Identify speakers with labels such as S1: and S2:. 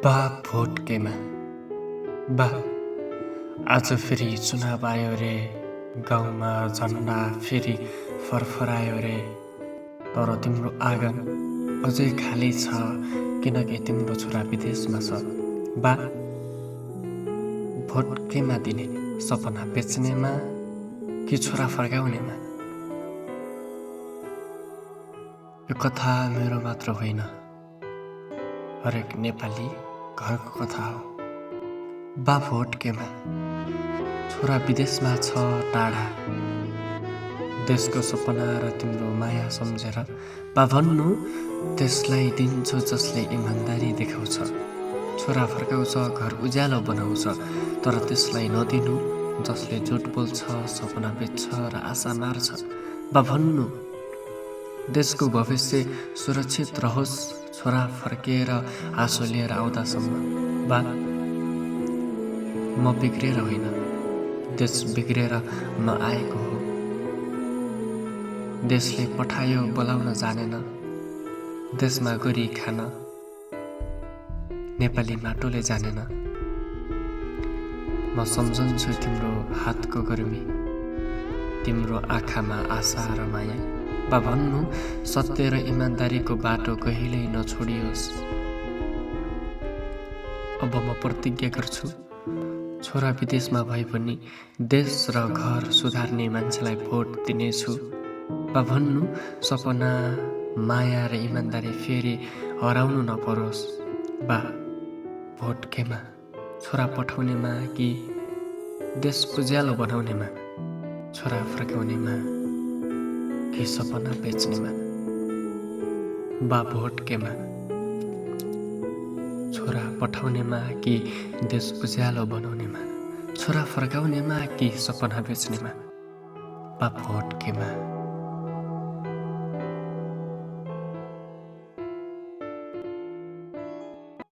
S1: बा भोट केमा बा आज फेरि चुनाव आयो रे। गाउँमा झन्डा फेरि फरफरायो रे। तर तिम्रो आँगन अझै खाली छ, किनकि तिम्रो छोरा विदेशमा छ। बा भोट केमा दिने, सपना बेच्नेमा कि छोरा फर्काउनेमा? यो कथा मेरो मात्र होइन, हरेक नेपाली घरको कथा हो। बा भोट केमा, छोरा विदेशमा छ टाढा। देशको सपना र तिम्रो माया सम्झेर बा भन्नु त्यसलाई दिन्छु जसले इमान्दारी देखाउँछ। छोरा फर्काउँछ, घर उज्यालो बनाउँछ, तर त्यसलाई नदिनु जसले झुट बोल्छ, सपना बेच्छ र आशा मार्छ। बा भन्नु देशको भविष्य सुरक्षित रहोस्, छोरा फर्केर आँसु लिएर आउँदासम्म। बा म बिग्रेर होइन, देश बिग्रेर नआएको हो। देशले पठायो बोलाउन जानेन, देशमा गरी खान नेपाली माटोले जानेन। म सम्झन्छु तिम्रो हातको गर्मी, तिम्रो आँखामा आशा र माया। बा भन्नु सत्य र इमान्दारीको बाटो कहिल्यै नछोडियोस्। अब म प्रतिज्ञा गर्छु, छोरा विदेशमा भए पनि देश र घर सुधार्ने मान्छेलाई भोट दिनेछु। बा भन्नु सपना, माया र इमान्दारी फेरि हराउनु नपरोस्। बा भोट केमा, छोरा पठाउनेमा कि देश उज्यालो बनाउनेमा? छोरा फर्काउनेमा कि सपना बेच्नेमा? बा भोट केमा, छोरा पठाउनेमा कि देश उज्यालो बनाउनेमा? छोरा फर्काउनेमा कि सपना बेच्नेमा? बा भोट केमा?